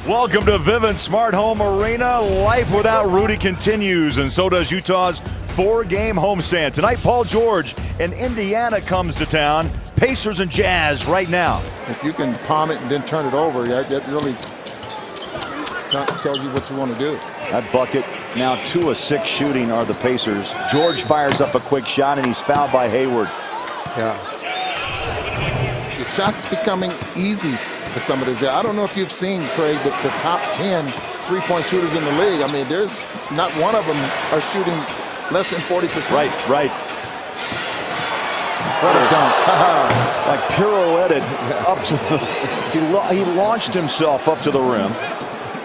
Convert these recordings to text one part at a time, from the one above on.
Welcome to Vivint Smart Home Arena. Life without Rudy continues, and so does Utah's four-game homestand. Tonight, Paul George in Indiana comes to town. Pacers and Jazz right now. If you can palm it and then turn it over, that really tells you what you want to do. That bucket, now 2 of 6 shooting are the Pacers. George fires up a quick shot, and he's fouled by Hayward. Yeah. The shot's becoming easy for some of this. I don't know if you've seen, Craig, the top 10 three-point shooters in the league. I mean, there's not one of them are shooting less than 40%. Right. What a dunk. Like pirouetted up to the... He launched himself up to the rim.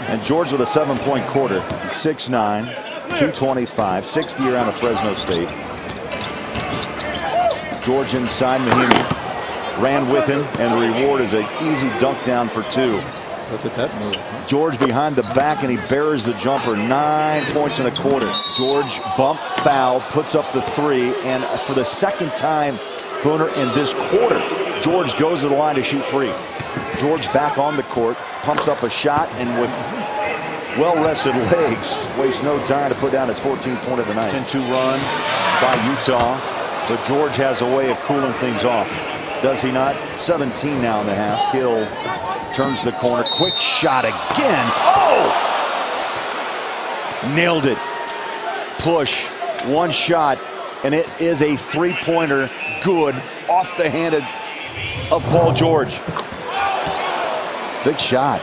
And George with a 7-point quarter. 6'9", 225, sixth year out of Fresno State. George inside Mahinmi. Ran with him, and the reward is an easy dunk down for 2. Look at that move. George behind the back, and he buries the jumper. 9 points and a quarter. George bump, foul, puts up the 3, and for the second time, Booner, in this quarter, George goes to the line to shoot 3. George back on the court, pumps up a shot, and with well-rested legs, wastes no time to put down his 14th point of the night. 10-2 run by Utah, but George has a way of cooling things off. Does he not? 17 now in the half. Hill turns the corner. Quick shot again. Oh! Nailed it. Push. One shot. And it is a three-pointer. Good. Off the hand of Paul George. Big shot.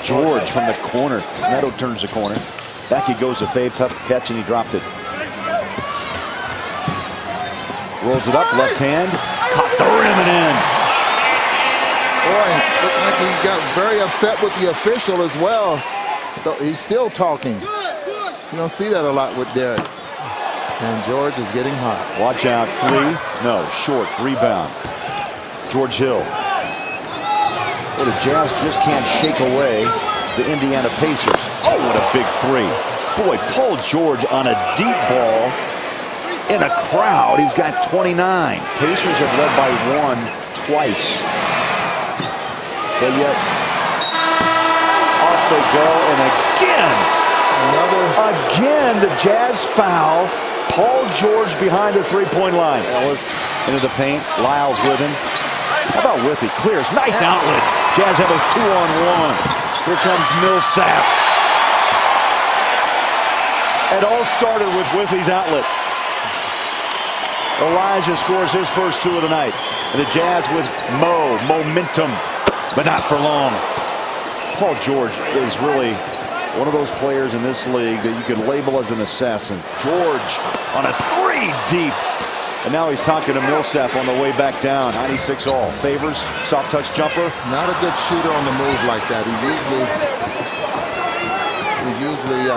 George from the corner. Neto turns the corner. Back he goes to fade. Tough catch, and he dropped it. Rolls it up, left hand, caught the rim and in. Boy, it looks like he got very upset with the official as well. So he's still talking. You don't see that a lot with Derek. And George is getting hot. Watch out, 3, no, short, rebound. George Hill. Well, the Jazz just can't shake away the Indiana Pacers. Oh, what a big 3. Boy, Paul George on a deep ball. In a crowd, he's got 29. Pacers have led by 1 twice. But yet, off they go, and again, the Jazz foul. Paul George behind the three-point line. Ellis into the paint. Lyles with him. How about Withy? Clears. Nice outlet. Jazz have a 2-on-1. Here comes Millsap. It all started with Withy's outlet. Elijah scores his first 2 of the night. And the Jazz with momentum, but not for long. Paul George is really one of those players in this league that you could label as an assassin. George on a 3 deep. And now he's talking to Millsap on the way back down. 96 all. Favors, soft touch jumper. Not a good shooter on the move like that. He usually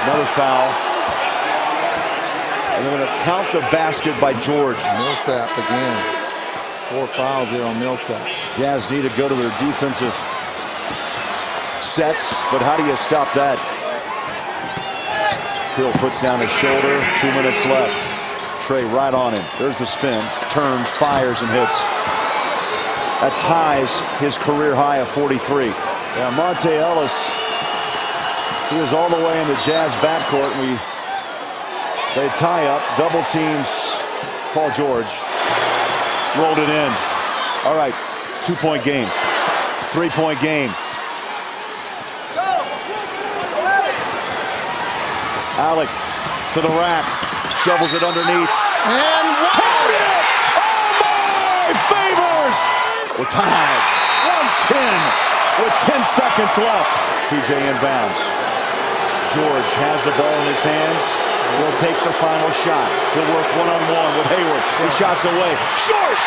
another foul. And they're going to count the basket by George. Millsap again. 4 fouls here on Millsap. Jazz need to go to their defensive sets, but how do you stop that? Hill puts down his shoulder. 2 minutes left. Trey right on him. There's the spin. Turns, fires, and hits. That ties his career high of 43. Yeah, Monte Ellis, he was all the way in the Jazz backcourt. They tie up, double teams Paul George. Rolled it in. All right, 2-point game. 3-point game. Alec to the rack. Shovels it underneath. And count it! Oh my! Favors! We're tied. 110 with 10 seconds left. CJ inbounds. George has the ball in his hands. Will take the final shot. He'll work one-on-one with Hayward. His shot's away. Short!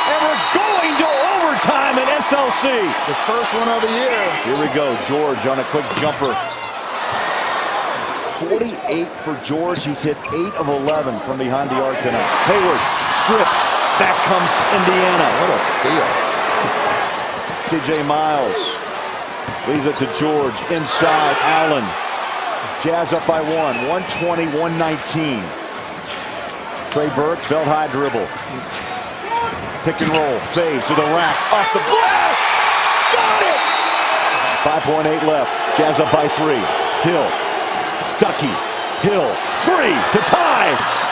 And we're going to overtime at SLC. The first one of the year. Here we go. George on a quick jumper. 48 for George. He's hit 8 of 11 from behind the arc tonight. Hayward stripped. Back comes Indiana. What a steal. C.J. Miles leaves it to George. Inside, Allen. Jazz up by 1. 120-119. Trey Burke, belt high dribble. Pick and roll, fades to the rack, off the glass. Got it! 5.8 left. Jazz up by 3. Hill, Stuckey, Hill, 3 to tie.